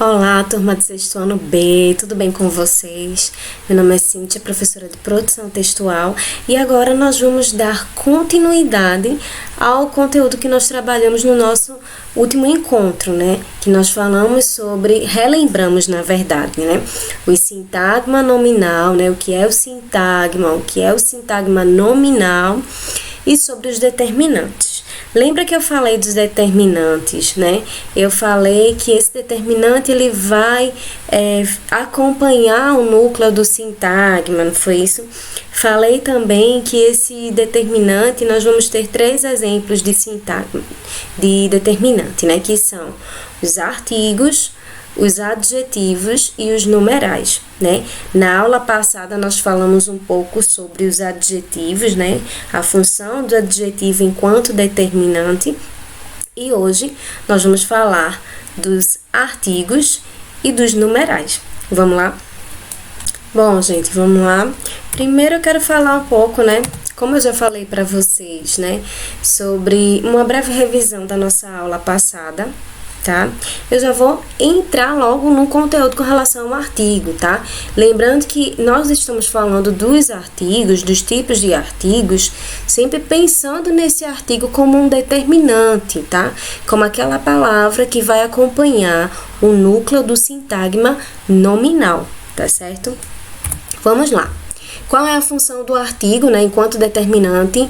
Olá, turma do sexto ano B, tudo bem com vocês? Meu nome é Cíntia, professora de produção textual, e agora nós vamos dar continuidade ao conteúdo que nós trabalhamos no nosso último encontro, né? Que nós falamos sobre, relembramos na verdade, né? O sintagma nominal, né? O que é o sintagma nominal e sobre os determinantes. Lembra que eu falei dos determinantes, né? Eu falei que esse determinante ele vai acompanhar o núcleo do sintagma, não foi isso? Falei também que esse determinante, nós vamos ter 3 exemplos de sintagma, de determinante, né? Que são os artigos, os adjetivos e os numerais, né? Na aula passada nós falamos um pouco sobre os adjetivos, né? A função do adjetivo enquanto determinante. E hoje nós vamos falar dos artigos e dos numerais. Vamos lá? Bom, gente, vamos lá. Primeiro eu quero falar um pouco, né? Como eu já falei para vocês, né? Sobre uma breve revisão da nossa aula passada, tá? Eu já vou entrar logo no conteúdo com relação ao artigo, tá? Lembrando que nós estamos falando dos artigos, dos tipos de artigos, sempre pensando nesse artigo como um determinante, tá? Como aquela palavra que vai acompanhar o núcleo do sintagma nominal, tá certo? Vamos lá. Qual é a função do artigo, né, enquanto determinante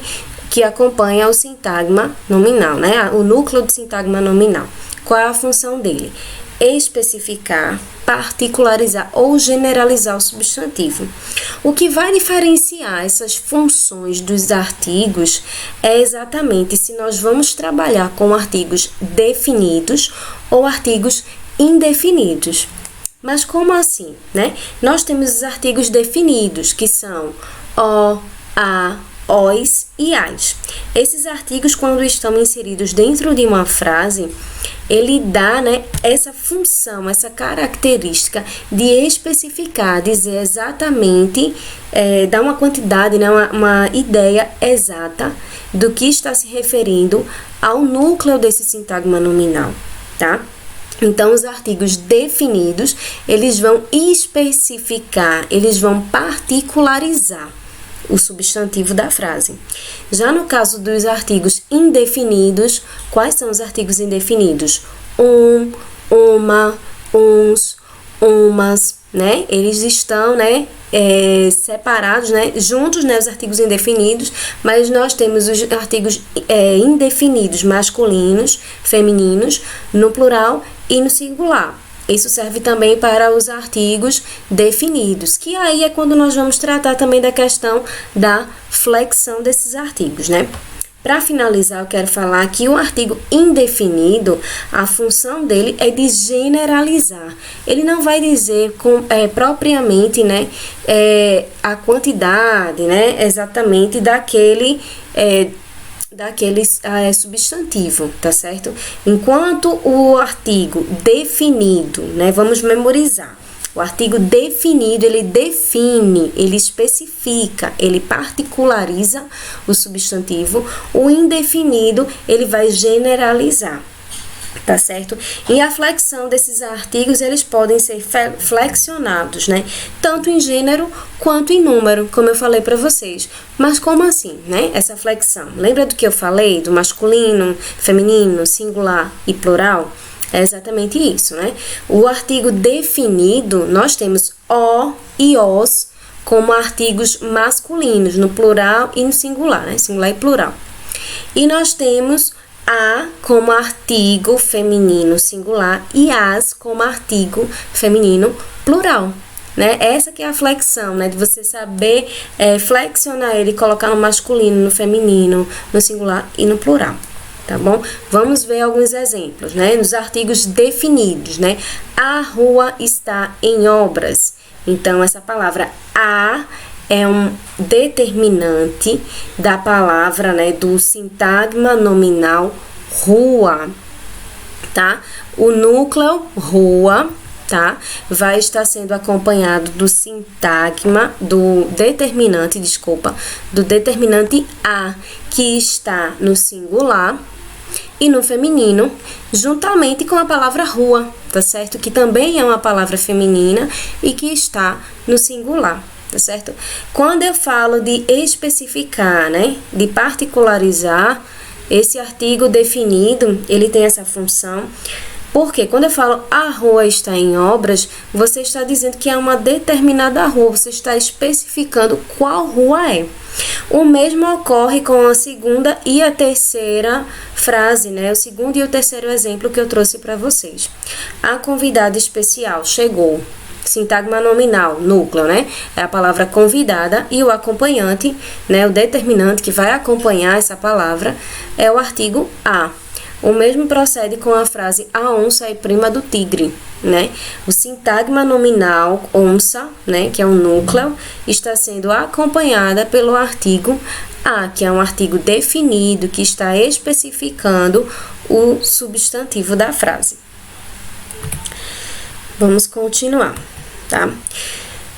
que acompanha o sintagma nominal, né? O núcleo do sintagma nominal. Qual é a função dele? Especificar, particularizar ou generalizar o substantivo. O que vai diferenciar essas funções dos artigos é exatamente se nós vamos trabalhar com artigos definidos ou artigos indefinidos. Mas como assim, né? Nós temos os artigos definidos, que são o, a, os e as. Esses artigos, quando estão inseridos dentro de uma frase, ele dá, né, essa função, essa característica de especificar, dizer exatamente, dar uma quantidade, né, uma ideia exata do que está se referindo ao núcleo desse sintagma nominal, tá? Então, os artigos definidos, eles vão especificar, eles vão particularizar o substantivo da frase. Já no caso dos artigos indefinidos, quais são os artigos indefinidos? Uma, uns, umas, né? Eles estão, né, separados, né, juntos, né, os artigos indefinidos, mas nós temos os artigos indefinidos masculinos, femininos, no plural e no singular. Isso serve também para os artigos definidos, que aí é quando nós vamos tratar também da questão da flexão desses artigos, né? Para finalizar, eu quero falar que o artigo indefinido, a função dele é de generalizar. Ele não vai dizer propriamente, né, a quantidade, né, exatamente daquele substantivo, tá certo? Enquanto o artigo definido, né, vamos memorizar. O artigo definido, ele define, ele especifica, ele particulariza o substantivo. O indefinido, ele vai generalizar, tá certo? E a flexão desses artigos, eles podem ser flexionados, né? Tanto em gênero quanto em número, como eu falei para vocês. Mas como assim, né? Essa flexão. Lembra do que eu falei? Do masculino, feminino, singular e plural? É exatamente isso, né? O artigo definido, nós temos o e os como artigos masculinos, no plural e no singular, né? Singular e plural. E nós temos a como artigo feminino singular e as como artigo feminino plural, né? Essa que é a flexão, né? De você saber flexionar ele, colocar no masculino, no feminino, no singular e no plural, tá bom? Vamos ver alguns exemplos, né? Nos artigos definidos, né? A rua está em obras. Então, essa palavra a é um determinante da palavra, né, do sintagma nominal rua, tá? O núcleo rua, tá, vai estar sendo acompanhado do sintagma, do determinante a, que está no singular, e no feminino, juntamente com a palavra rua, tá certo? Que também é uma palavra feminina e que está no singular, tá certo? Quando eu falo de especificar, né, de particularizar, esse artigo definido, ele tem essa função. Porque quando eu falo a rua está em obras, você está dizendo que é uma determinada rua, você está especificando qual rua é. O mesmo ocorre com a segunda e a terceira frase, né? O segundo e o terceiro exemplo que eu trouxe para vocês. A convidada especial chegou. Sintagma nominal, núcleo, né? É a palavra convidada e o acompanhante, né? O determinante que vai acompanhar essa palavra é o artigo a. O mesmo procede com a frase a onça é prima do tigre, né? O sintagma nominal onça, né, que é um núcleo, está sendo acompanhada pelo artigo a, que é um artigo definido que está especificando o substantivo da frase. Vamos continuar, tá?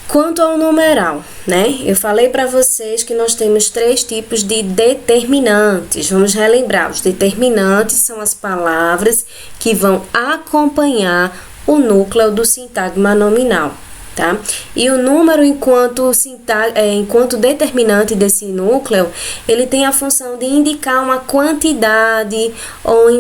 Quanto ao numeral, né? Eu falei para vocês que nós temos 3 tipos de determinantes. Vamos relembrar. Os determinantes são as palavras que vão acompanhar o núcleo do sintagma nominal, tá? E o número, enquanto determinante desse núcleo, ele tem a função de indicar uma quantidade ou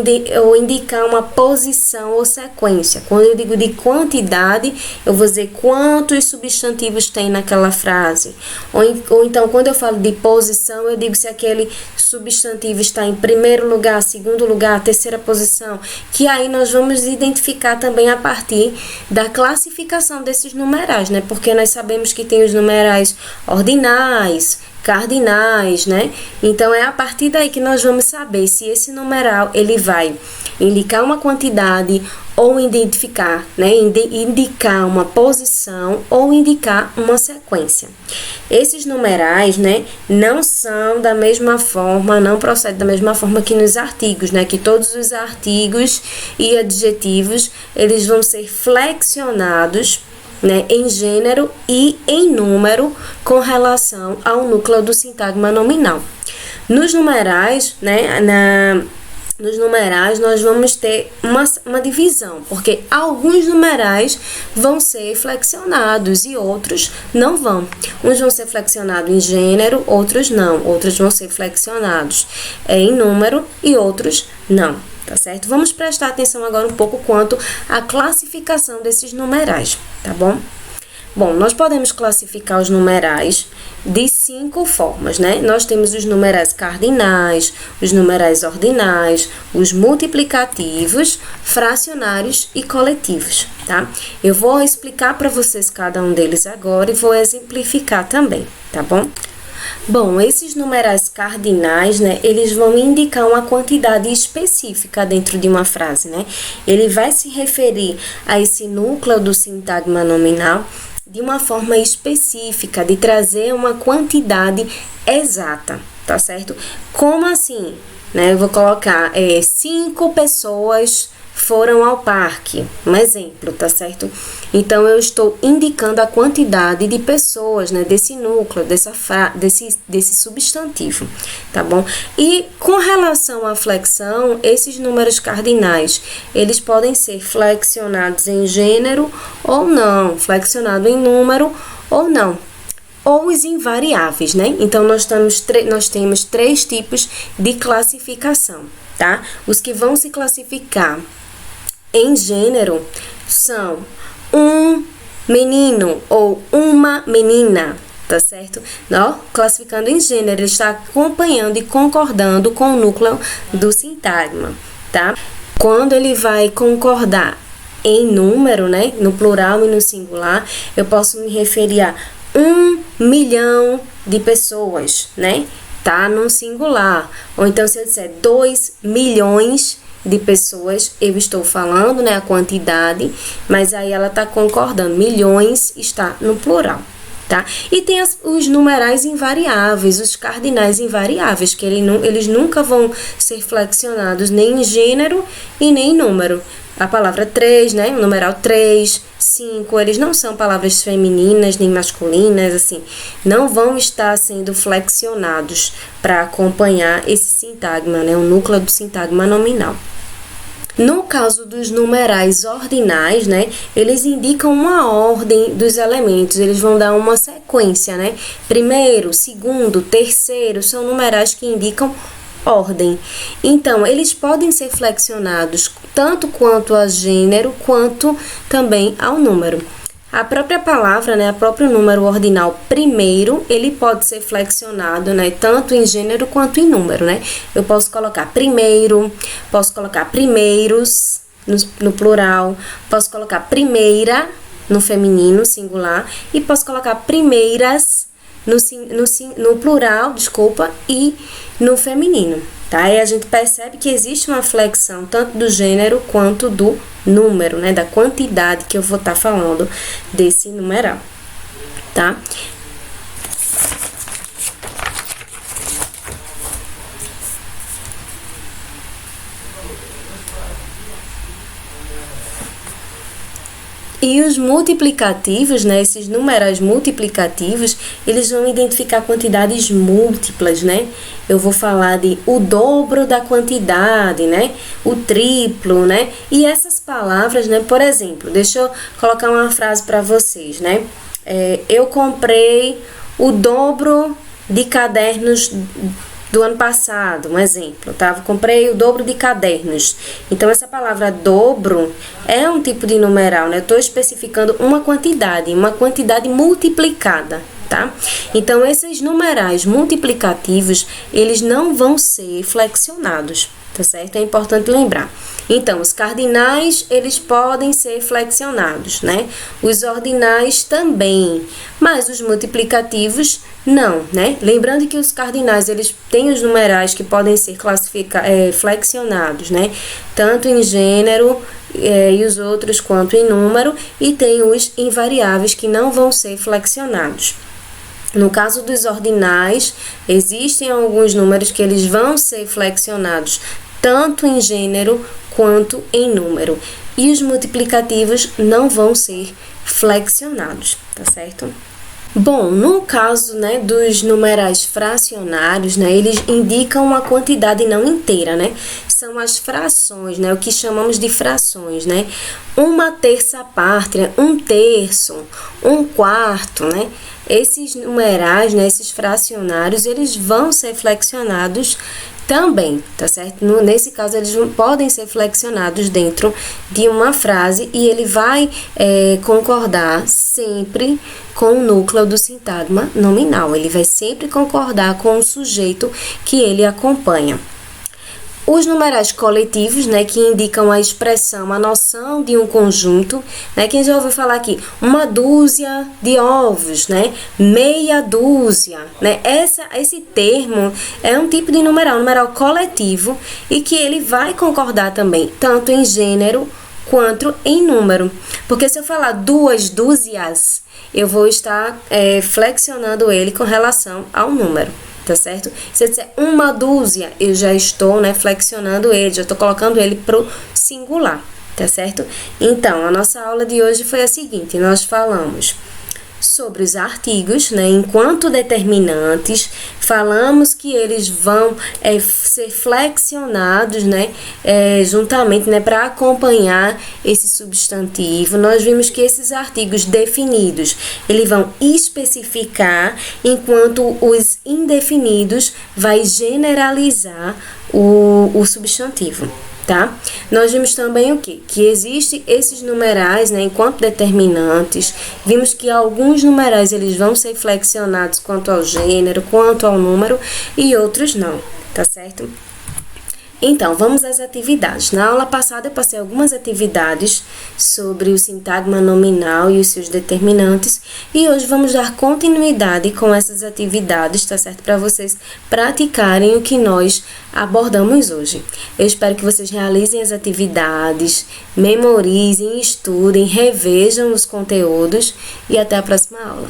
indicar uma posição ou sequência. Quando eu digo de quantidade, eu vou dizer quantos substantivos tem naquela frase. Ou então, quando eu falo de posição, eu digo se aquele substantivo está em primeiro lugar, segundo lugar, terceira posição, que aí nós vamos identificar também a partir da classificação desses numerais, né? Porque nós sabemos que tem os numerais ordinais, cardinais, né? Então, é a partir daí que nós vamos saber se esse numeral, ele vai indicar uma quantidade ou identificar, né? Indicar uma posição ou indicar uma sequência. Esses numerais, né, não são da mesma forma, não procedem da mesma forma que nos artigos, né? Que todos os artigos e adjetivos, eles vão ser flexionados, né, em gênero e em número com relação ao núcleo do sintagma nominal. Nos numerais, né, nos numerais nós vamos ter uma divisão, porque alguns numerais vão ser flexionados e outros não vão. Uns vão ser flexionados em gênero, outros não. Outros vão ser flexionados em número e outros não. Tá certo? Vamos prestar atenção agora um pouco quanto à classificação desses numerais, tá bom? Bom, nós podemos classificar os numerais de 5 formas, né? Nós temos os numerais cardinais, os numerais ordinais, os multiplicativos, fracionários e coletivos, tá? Eu vou explicar para vocês cada um deles agora e vou exemplificar também, tá bom? Bom, esses numerais cardinais, né, eles vão indicar uma quantidade específica dentro de uma frase, né? Ele vai se referir a esse núcleo do sintagma nominal de uma forma específica, de trazer uma quantidade exata, tá certo? Como assim? Né? Eu vou colocar 5 pessoas foram ao parque, um exemplo, tá certo? Então, eu estou indicando a quantidade de pessoas, né, desse núcleo, desse substantivo, tá bom? E com relação à flexão, esses números cardinais, eles podem ser flexionados em gênero ou não, flexionado em número ou não, ou os invariáveis, né? Então, nós temos 3 tipos de classificação, tá? Os que vão se classificar em gênero são um menino ou uma menina, tá certo? Não? Classificando em gênero, ele está acompanhando e concordando com o núcleo do sintagma, tá? Quando ele vai concordar em número, né, no plural e no singular, eu posso me referir a 1 milhão de pessoas, né? Tá no singular. Ou então, se eu disser 2 milhões de pessoas, eu estou falando, né, a quantidade, mas aí ela está concordando. Milhões está no plural, tá? E tem os numerais invariáveis, os cardinais invariáveis, que eles nunca vão ser flexionados nem em gênero e nem em número. A palavra 3, né? O numeral 3, 5, eles não são palavras femininas nem masculinas, assim, não vão estar sendo flexionados para acompanhar esse sintagma, né? O núcleo do sintagma nominal. No caso dos numerais ordinais, né, eles indicam uma ordem dos elementos, eles vão dar uma sequência, né? Primeiro, segundo, terceiro, são numerais que indicam ordem. Então, eles podem ser flexionados tanto quanto a gênero, quanto também ao número. A própria palavra, né, o próprio número ordinal primeiro, ele pode ser flexionado, né, tanto em gênero quanto em número, né? Eu posso colocar primeiro, posso colocar primeiros no plural, posso colocar primeira no feminino, singular, e posso colocar primeiras no plural, desculpa, e no feminino, tá? Aí a gente percebe que existe uma flexão tanto do gênero quanto do número, né? Da quantidade que eu vou estar falando desse numeral, tá? E os multiplicativos, né, esses numerais multiplicativos, eles vão identificar quantidades múltiplas, né? Eu vou falar de o dobro da quantidade, né? O triplo, né? E essas palavras, né, por exemplo, deixa eu colocar uma frase para vocês, né? Eu comprei o dobro de cadernos do ano passado, um exemplo, tá? Eu comprei o dobro de cadernos. Então, essa palavra dobro é um tipo de numeral, né? Eu estou especificando uma quantidade multiplicada, tá? Então, esses numerais multiplicativos, eles não vão ser flexionados, tá certo? É importante lembrar. Então, os cardinais, eles podem ser flexionados, né? Os ordinais também, mas os multiplicativos não, né? Lembrando que os cardinais, eles têm os numerais que podem ser flexionados, né? Tanto em gênero e os outros quanto em número, e tem os invariáveis que não vão ser flexionados. No caso dos ordinais, existem alguns números que eles vão ser flexionados tanto em gênero quanto em número. E os multiplicativos não vão ser flexionados, tá certo? Bom, no caso, né, dos numerais fracionários, né, eles indicam uma quantidade não inteira, né? São as frações, né, o que chamamos de frações, né? Uma terça parte, né, um terço, um quarto, né? Esses numerais, né, esses fracionários, eles vão ser flexionados também, tá certo? Nesse caso, eles podem ser flexionados dentro de uma frase e ele vai concordar sempre com o núcleo do sintagma nominal. Ele vai sempre concordar com o sujeito que ele acompanha. Os numerais coletivos, né, que indicam a expressão, a noção de um conjunto, né, quem já ouviu falar aqui, uma dúzia de ovos, né, meia dúzia, né, esse termo é um tipo de numeral coletivo e que ele vai concordar também, tanto em gênero quanto em número, porque se eu falar duas dúzias, eu vou estar flexionando ele com relação ao número. Tá certo? Se eu disser uma dúzia, eu já estou, né, flexionando ele, já estou colocando ele pro singular, tá certo? Então, a nossa aula de hoje foi a seguinte, nós falamos sobre os artigos, né, enquanto determinantes, falamos que eles vão ser flexionados, né, juntamente, né, para acompanhar esse substantivo. Nós vimos que esses artigos definidos, eles vão especificar, enquanto os indefinidos vai generalizar o substantivo. Tá? Nós vimos também o quê? Que existem esses numerais, né, enquanto determinantes. Vimos que alguns numerais eles vão ser flexionados quanto ao gênero, quanto ao número, e outros não, tá certo? Então, vamos às atividades. Na aula passada eu passei algumas atividades sobre o sintagma nominal e os seus determinantes, e hoje vamos dar continuidade com essas atividades, tá certo? Para vocês praticarem o que nós abordamos hoje. Eu espero que vocês realizem as atividades, memorizem, estudem, revejam os conteúdos e até a próxima aula.